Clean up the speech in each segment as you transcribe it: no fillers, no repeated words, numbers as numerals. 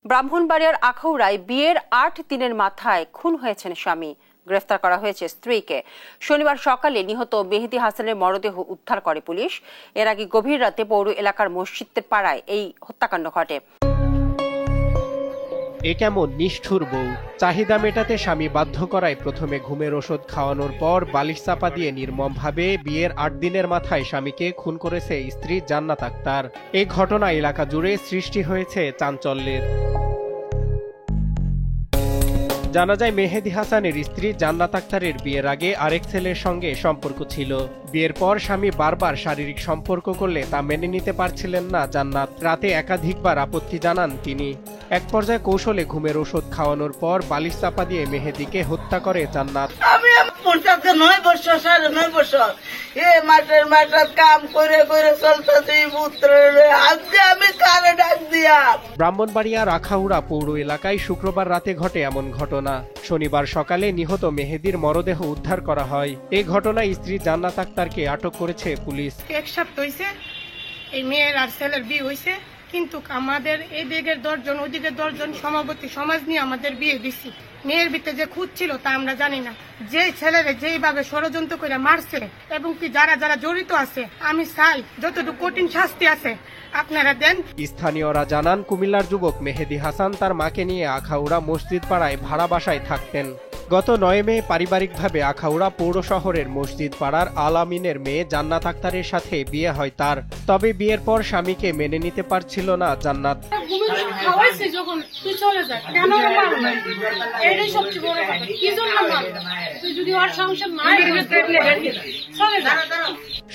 ব্রাহ্মণবাড়িয়ার আখাউড়ায় বিয়ের ৮ দিনের মাথায় খুন হয়েছেন স্বামী। গ্রেফতার করা হয়েছে স্ত্রীকে। শনিবার সকালে নিহত মেহেদী হাসানের মরদেহ উদ্ধার করে পুলিশ। এর আগে গভীর রাতে পৌর এলাকার মসজিদের পাড়ায় এই হত্যাকাণ্ড ঘটে। এ কেমন নিষ্ঠুর বউ! চাহিদা মেটাতে স্বামী বাধ্য করায় প্রথমে ঘুমের ওষুধ খাওয়ানোর পর বালিশ চাপা দিয়ে নির্মমভাবে বিয়ের ৮ দিনের মাথায় স্বামীকে খুন করেছে স্ত্রী জান্নাত আক্তার। এই ঘটনা এলাকা জুড়ে সৃষ্টি হয়েছে চাঞ্চল্যের। জানা যায় মেহেদী হাসানের স্ত্রী জান্নাত আক্তারের বিয়ের আগে আরেক ছেলের সঙ্গে সম্পর্ক ছিল। বিয়ের পর স্বামী বারবার শারীরিক সম্পর্ক করলে তা মেনে নিতে পারছিলেন না জান্নাত। রাতে একাধিকবার আপত্তি জানান তিনি। এক পর্যায়ে কৌশলে ঘুমের ওষুধ খাওয়ানোর পর বালিশ চাপা দিয়ে মেহেদীকে হত্যা করে জান্নাত। আমি 9 বছর 9.5 বছর মাঠের কাম করে চলতেছি পুত্র, আজকে আমি কারে ডাক দিয়া। ব্রাহ্মণবাড়িয়ার আখাউড়া পৌর এলাকায় শুক্রবার রাতে ঘটে এমন ঘটনা। শনিবার সকালে নিহত মেহেদীর মরদেহ উদ্ধার করা হয়। এই ঘটনায় স্ত্রী জান্নাত আক্তারকে আটক করেছে পুলিশ। এক সপ্তাহ হয়েছে এই মেয়ের আর ছেলের বিয়ে হয়েছে, কিন্তু আমাদের এই দিকের 10 জন ওইদিকে 10 জন সমাবর্তী সমাজ নিয়ে আমাদের বিয়ে দিছি। মেয়ের ভিতরে যে খুঁজ ছিল তা আমরা জানি না। যে ছেলেরে যেইভাবে ষড়যন্ত্র করে মারছে এবং কি যারা যারা জড়িত আছে, আমি চাই যতটুকু কঠিন শাস্তি আছে আপনারা দেন। স্থানীয়রা জানান, কুমিল্লার যুবক মেহেদী হাসান তার মাকে নিয়ে আখাউড়া মসজিদ পাড়ায় ভাড়া বাসায় থাকতেন। গত 9 মে পারিবারিকভাবে আখাউড়া পৌর শহরের মসজিদ পাড়ার আল আমিনের মেয়ে জান্নাত আক্তারের সাথে বিয়ে হয় তার। তবে বিয়ের পর স্বামীকে মেনে নিতে পারছিল না জান্নাত।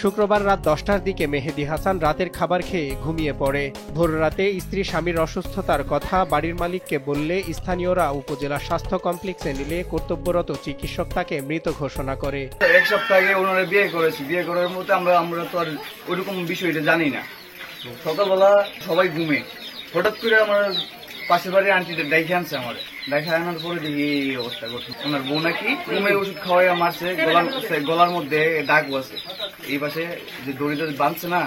শুক্রবার রাত 10টার দিকে মেহেদী হাসান রাতের খাবার খেয়ে ঘুমিয়ে পড়ে। ভোর রাতে স্ত্রী স্বামীর অসুস্থতার কথা বাড়ির মালিককে বললে স্থানীয়রা উপজেলা স্বাস্থ্য কমপ্লেক্সে নিলে কর্তব্যরত চিকিৎসক তাকে মৃত ঘোষণা করে। এক সপ্তাহ আগে ওনারা বিয়ে করেছি। বিয়ে করার মধ্যে আমরা তো আর ওইরকম বিষয়টা জানি না। সকালবেলা সবাই ঘুমে, হঠাৎ করে আমার পাশের বাড়ির আন্টিটা দেখে আনছে। আমার দেখে আনার পরে দেখি এই অবস্থা করছে। ওনার বউ নাকি ঘুমের ওষুধ খাওয়াই মারছে, গলার মধ্যে দাগও আছে। এই পাশে যে দড়িটা বাঁধছে না,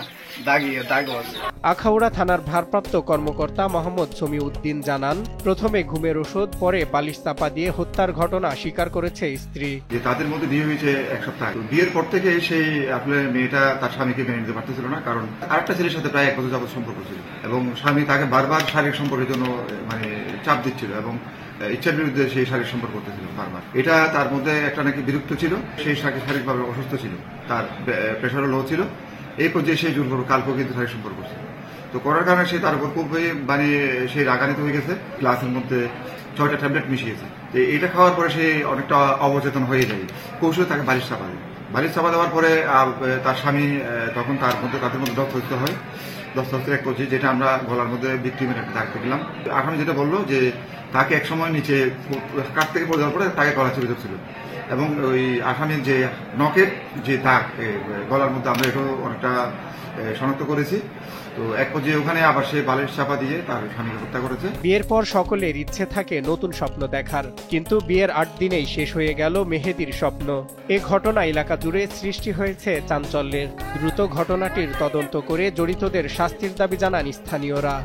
দাগও আছে। আখাউড়া থানার ভারপ্রাপ্ত কর্মকর্তা মোহাম্মদ সমিউদ্দিন জানান, প্রথমে ঘুমের ওষুধ, পরে বালিশ চাপা দিয়ে হত্যার ঘটনা স্বীকার করেছে স্ত্রী। যে তাদের মধ্যে বিয়ে হয়েছে এক সপ্তাহ। বিয়ের পর থেকে সেই আসলে মেয়েটা তার স্বামীকে মেনে নিতে পারতেছিল না, কারণ আরেকটা ছেলের সাথে প্রায় 1 বছর যাবত সম্পর্ক ছিল এবং স্বামী তাকে বারবার শারীরিক সম্পর্কের জন্য চাপ দিচ্ছিল এবং ইচ্ছার বিরুদ্ধে সেই শারীরিক সম্পর্ক করতেছিল বারবার। এটা তার মধ্যে একটা নাকি বিরক্ত ছিল। সেই শারীরিকভাবে অসুস্থ ছিল, তার প্রেশারও লো ছিল। এই পর্যায়ে সেই জোর কালকেও কিন্তু শারীরিক সম্পর্ক করছিল। তো করার কারণে সে তার উপর খুব সেই রাগান্বিত হয়ে গেছে। গ্লাসের মধ্যে 6টা ট্যাবলেট মিশিয়েছে। এটা খাওয়ার পরে সে অনেকটা অবচেতন হয়ে যায়। কৌশলে তাকে বালিশ চাপা দেয়। বালিশ চাপা দেওয়ার পরে তার স্বামী তখন তাদের মধ্যে দস্তস্থ হয়। দস্তস্থের এক পর্যায়ে যেটা আমরা গলার মধ্যে ভিক্টিমের একটা দাগ দেখলাম। আসামি যেটা বললো যে তাকে এক সময় নিচে কাঠ থেকে পড়ে যাওয়ার পরে তাকে গলা চেপে ধরছিল এবং ওই আসামির যে নখের যে দাগ গলার মধ্যে আমরা এটাও অনেকটা শনাক্ত করেছি। তো এক পর্যায়ে ওখানে আবার সে বালিশ চাপা দিয়ে তার স্বামীকে হত্যা করেছে। বিয়ের পর সকলের ইচ্ছে থাকে নতুন স্বপ্ন দেখার, কিন্তু বিয়ের 8 দিনেই শেষ হয়ে গেল মেহেদীর স্বপ্ন। এ ঘটনা এলাকা জুড়ে সৃষ্টি হয়েছে চাঞ্চল্যের। দ্রুত ঘটনাটির তদন্ত করে জড়িতদের শাস্তির দাবি জানান স্থানীয়রা।